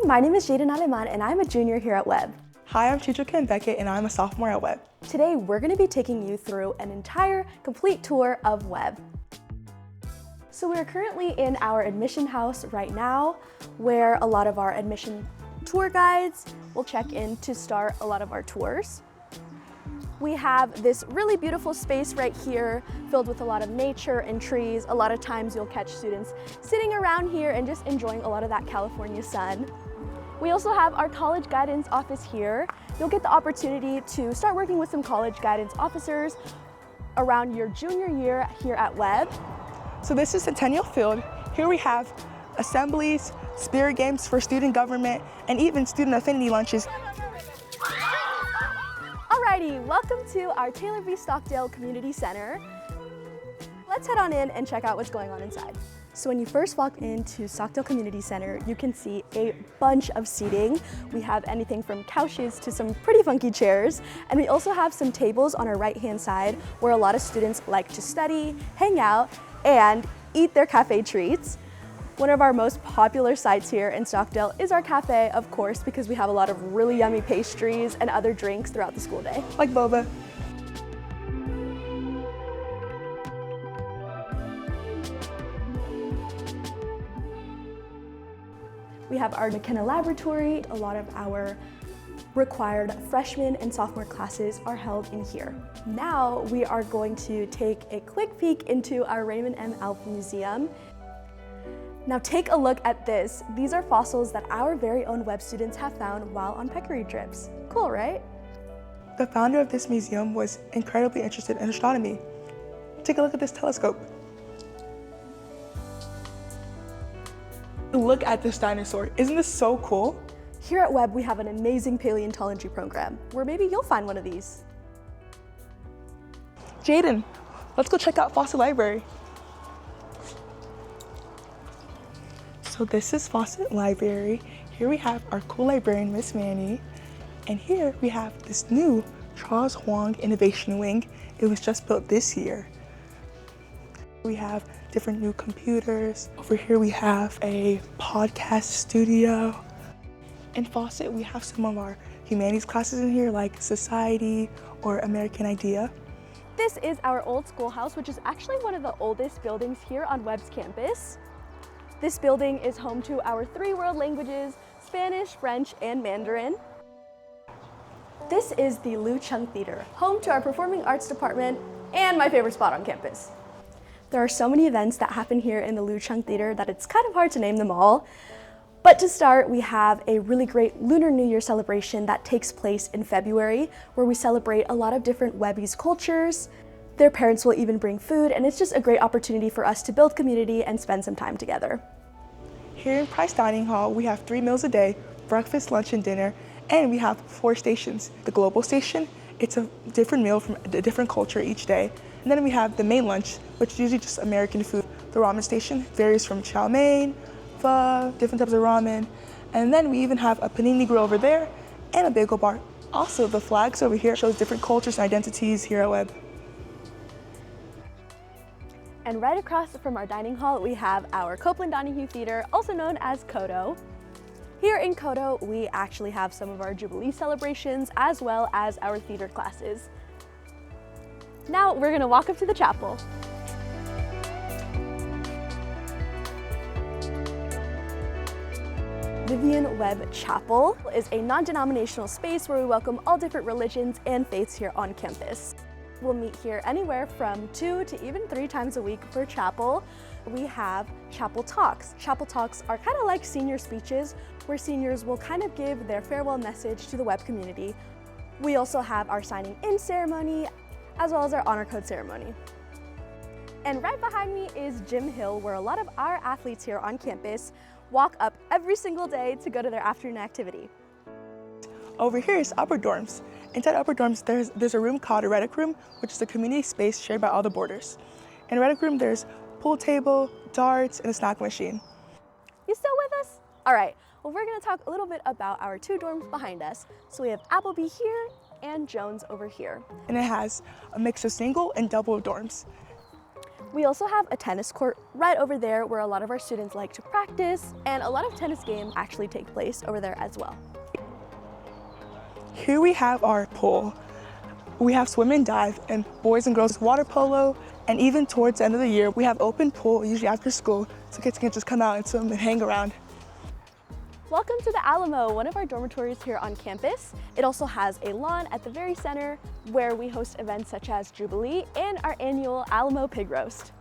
Hi, my name is Jaden Aleman and I'm a junior here at Webb. Hi, I'm Chijoken Beckett and I'm a sophomore at Webb. Today we're going to be taking you through an entire complete tour of Webb. So we're currently in our admission house right now, where a lot of our admission tour guides will check in to start a lot of our tours. We have this really beautiful space right here filled with a lot of nature and trees. A lot of times you'll catch students sitting around here and just enjoying a lot of that California sun. We also have our college guidance office here. You'll get the opportunity to start working with some college guidance officers around your junior year here at Webb. So this is Centennial Field. Here we have assemblies, spirit games for student government, and even student affinity lunches. Alrighty, welcome to our Taylor v. Stockdale Community Center. Let's head on in and check out what's going on inside. So when you first walk into Stockdale Community Center, you can see a bunch of seating. We have anything from couches to some pretty funky chairs. And we also have some tables on our right-hand side where a lot of students like to study, hang out, and eat their cafe treats. One of our most popular sites here in Stockdale is our cafe, of course, because we have a lot of really yummy pastries and other drinks throughout the school day. Like boba. We have our McKenna Laboratory. A lot of our required freshman and sophomore classes are held in here. Now we are going to take a quick peek into our Raymond M. Alf Museum. Now take a look at this. These are fossils that our very own Webb students have found while on peccary trips. Cool, right? The founder of this museum was incredibly interested in astronomy. Take a look at this telescope. Look at this dinosaur. Isn't this so cool? Here at Webb, we have an amazing paleontology program where maybe you'll find one of these. Jaden, let's go check out Fawcett Library. So this is Fawcett Library. Here we have our cool librarian, Miss Manny. And here we have this new Charles Huang Innovation Wing. It was just built this year. We have different new computers. Over here we have a podcast studio. In Fawcett, we have some of our humanities classes in here, like Society or American Idea. This is our old schoolhouse, which is actually one of the oldest buildings here on Webb's campus. This building is home to our 3 world languages, Spanish, French, and Mandarin. This is the Liu Chung Theater, home to our performing arts department and my favorite spot on campus. There are so many events that happen here in the Liu Chung Theater that it's kind of hard to name them all. But to start, we have a really great Lunar New Year celebration that takes place in February, where we celebrate a lot of different Webbies cultures. Their parents will even bring food, and it's just a great opportunity for us to build community and spend some time together. Here in Price Dining Hall, we have 3 meals a day, breakfast, lunch, and dinner, and we have 4 stations. The Global Station, it's a different meal from a different culture each day. And then we have the main lunch, which is usually just American food. The Ramen Station varies from chow mein, pho, different types of ramen. And then we even have a panini grill over there and a bagel bar. Also, the flags over here shows different cultures and identities here at Webb. And right across from our dining hall, we have our Copeland Donahue Theater, also known as Kodo. Here in Kodo, we actually have some of our Jubilee celebrations as well as our theater classes. Now we're gonna walk up to the chapel. Vivian Webb Chapel is a non-denominational space where we welcome all different religions and faiths here on campus. We'll meet here anywhere from 2 to even 3 times a week for chapel. We have chapel talks. Chapel talks are kind of like senior speeches, where seniors will kind of give their farewell message to the Webb community. We also have our signing in ceremony, as well as our honor code ceremony. And right behind me is Gym Hill, where a lot of our athletes here on campus walk up every single day to go to their afternoon activity. Over here is upper dorms. Inside upper dorms, there's a room called a Rec Room, which is a community space shared by all the boarders. In Rec Room, there's pool table, darts, and a snack machine. You still with us? All right, well, we're gonna talk a little bit about our 2 dorms behind us. So we have Appleby here and Jones over here. And it has a mix of single and double dorms. We also have a tennis court right over there where a lot of our students like to practice, and a lot of tennis games actually take place over there as well. Here we have our pool. We have swim and dive and boys and girls water polo, and even towards the end of the year, we have open pool, usually after school, so kids can just come out and swim and hang around. Welcome to the Alamo, one of our dormitories here on campus. It also has a lawn at the very center where we host events such as Jubilee and our annual Alamo Pig Roast.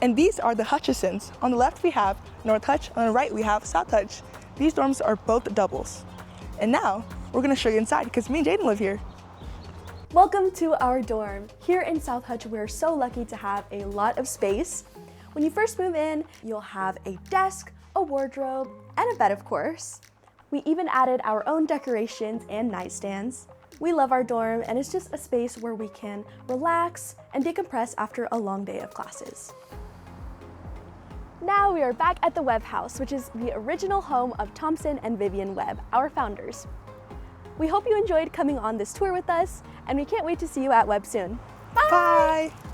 And these are the Hutchisons. On the left we have North Hutch, on the right we have South Hutch. These dorms are both doubles. And now we're gonna show you inside because me and Jaden live here. Welcome to our dorm. Here in South Hutch, we're so lucky to have a lot of space. When you first move in, you'll have a desk, a wardrobe, and a bed, of course. We even added our own decorations and nightstands. We love our dorm, and it's just a space where we can relax and decompress after a long day of classes. Now we are back at the Webb house, which is the original home of Thompson and Vivian Webb, our founders. We hope you enjoyed coming on this tour with us, and we can't wait to see you at Webb soon. Bye! Bye.